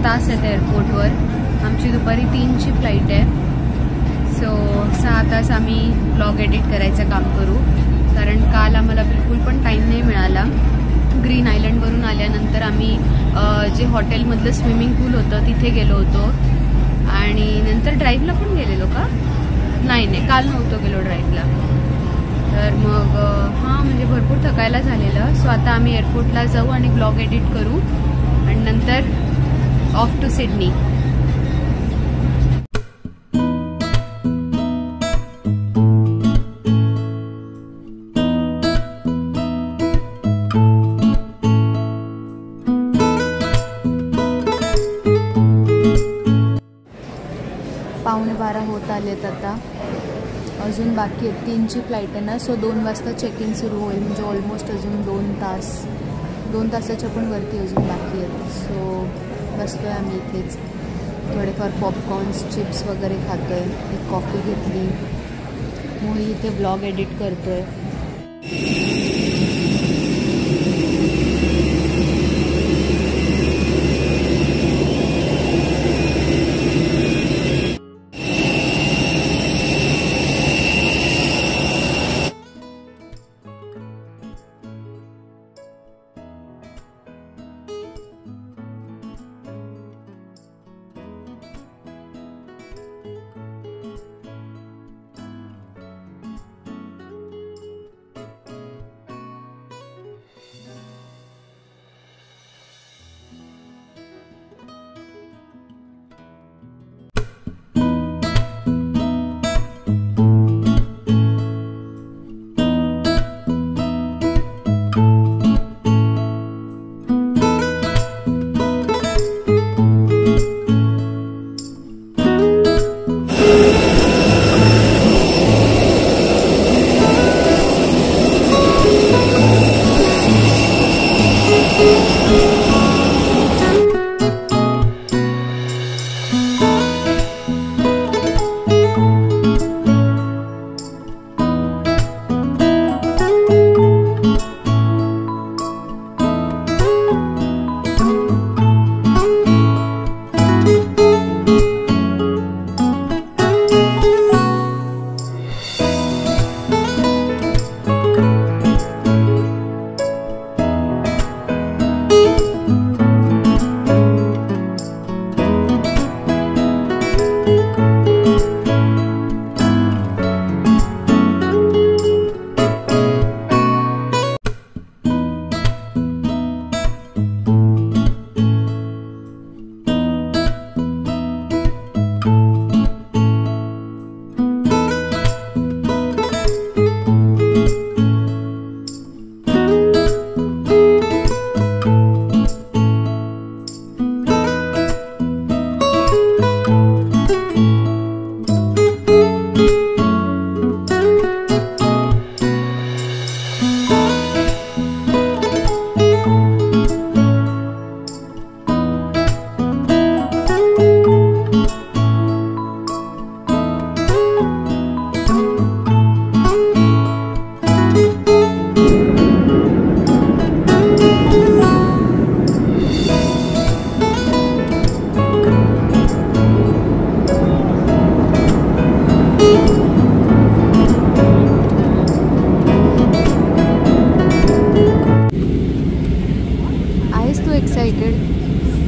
तास आहेत एअरपोर्टवर. आमची दुपारी 3ची फ्लाईट आहे. सो 6 तास आम्ही ब्लॉग एडिट करायचं काम करू, कारण काल आम्हाला बिलकुल पण टाईम नाही मिळाला. ग्रीन आयलंडवरून आल्यानंतर आम्ही जे हॉटेलमधलं स्विमिंग पूल होतं तिथे गेलो होतो आणि नंतर ड्राईव्हला पण गेलेलो का? नाही, काल नव्हतो गेलो ड्राईव्हला. तर मग हां, म्हणजे भरपूर थकायला झालेलं. सो आता आम्ही एअरपोर्टला जाऊ आणि ब्लॉग एडिट करू आणि नंतर ऑफ टू सिडनी. पावणे 12 होत आलेत आता, अजून बाकी आहेत. 3ची फ्लाईट आहे ना, सो 2 वाजता चेक इन सुरू होईल. म्हणजे ऑलमोस्ट अजून 2 तासाच्या पण वरती अजून बाकी आहेत. सो बसतोय आम्ही इथेच, थोडेफार पॉपकॉर्न्स चिप्स वगैरे खातोय. एक कॉफी घेतली. मोही इथे ब्लॉग एडिट करतोय.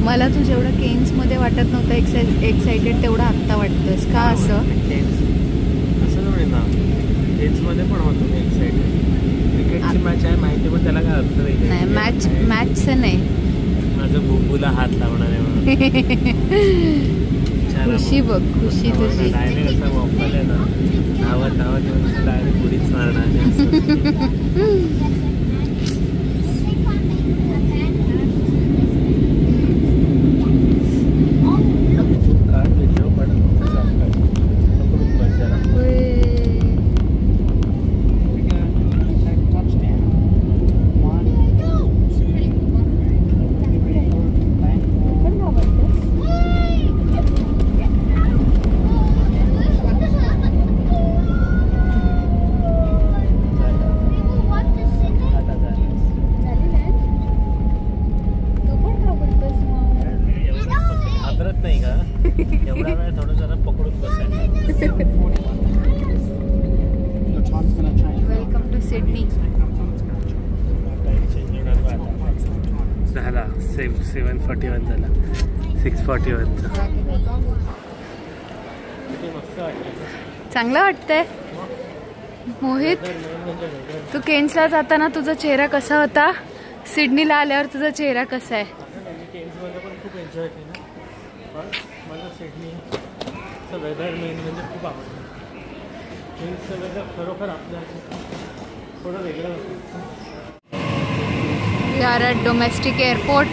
मला तू जेवढं केन्समध्ये वाटत नव्हतं एक्साइटेड तेवढं आत्ता वाटतंस का? असं असं नाही ना, केन्समध्ये पण होतो मी एक्साइटेड. क्रिकेटची मॅच आहे माहिती, पण त्याला काय अर्थ नाही. मॅचचं नाही, माझं बुंबूला हात लावणार आहे म्हणून. खुशी बघ, खुशी तुझी. डायरेक्ट असं वॉफल आहे ना, धावत येऊन डायरेक्ट उडीच मारणार. एवढा वेळ थोडं जरा पकडून बसायचं. Welcome to Sydney. झाला 7:41 झाला 6:41चा. मस्त वाटतं. चांगलं वाटतंय. मोहित, तू केन्सला जाताना तुझा चेहरा कसा होता? सिडनीला आल्यावर तुझा चेहरा कसा आहे? केन्समध्ये पण खूप एन्जॉय केलं, पण मला सिडनीचं वेदर मेन म्हणजे खूप आवडलं. केन्सचं वेदर खरोखर आपल्या थोडं वेगळं होतं. We are at domestic airport.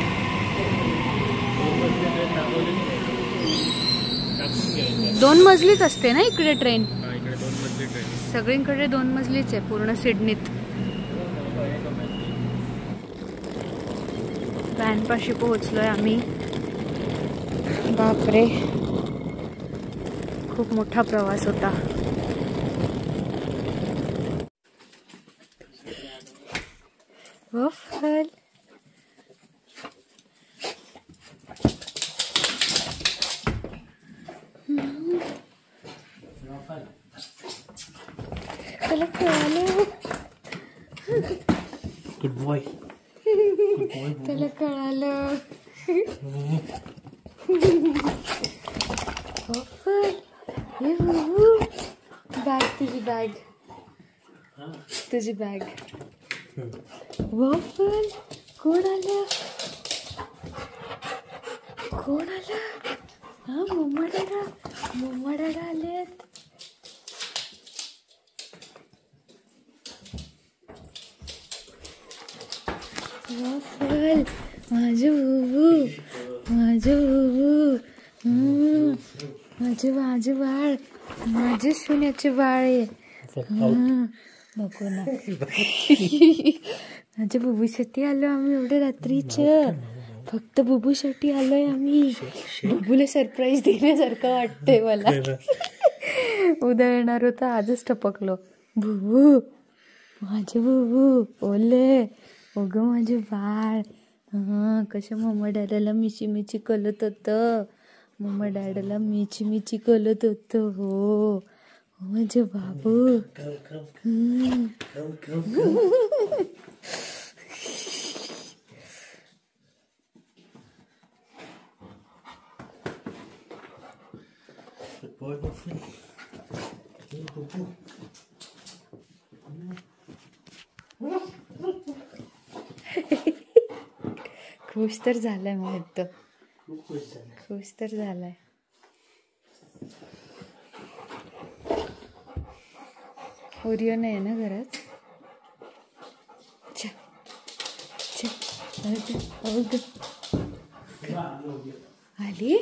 दोन मजलीच असते ना इकडे ट्रेन? इकडे 2 मजली ट्रेन. सगळीकडे 2 मजलीच आहे पूर्ण सिडनीत. व्हॅनपाशी पोहोचलोय आम्ही. बापरे, खूप मोठा प्रवास होता. वफल त्याला कळालं. Good boy. त्याला कळालं. बॅग, तुझी बॅग, तुझी बॅग. वॉफल, कोण आलं? कोण आलं? हा, मम्मा डॅडा. मम्मा डॅडा आलेत. वॉफल, माझं बुबू, माझं बुबू, माझे बाळ, माझे सोन्याचे बाळ आहे. नको ना. माझ्या बुबूसाठी आलो आम्ही एवढ्या रात्रीचं. फक्त बुबूसाठी आलोय आम्ही. बुबूला सरप्राईज देण्यासारखं वाटतंय मला. उद्या येणार होतं, आजच टपकलो. बुबू, माझे बुबू, ओले, अगं माझे बाळ. हा, कसं मम्मा डॅडाला मिची मिची कलत होतं. मम्मा डॅडाला मिची मिची कलत होतं. हो माझे बाबू. खुश तर झालाय मग तो. खुश तर झालाय. ओरिओ नाही ना घरात. आली.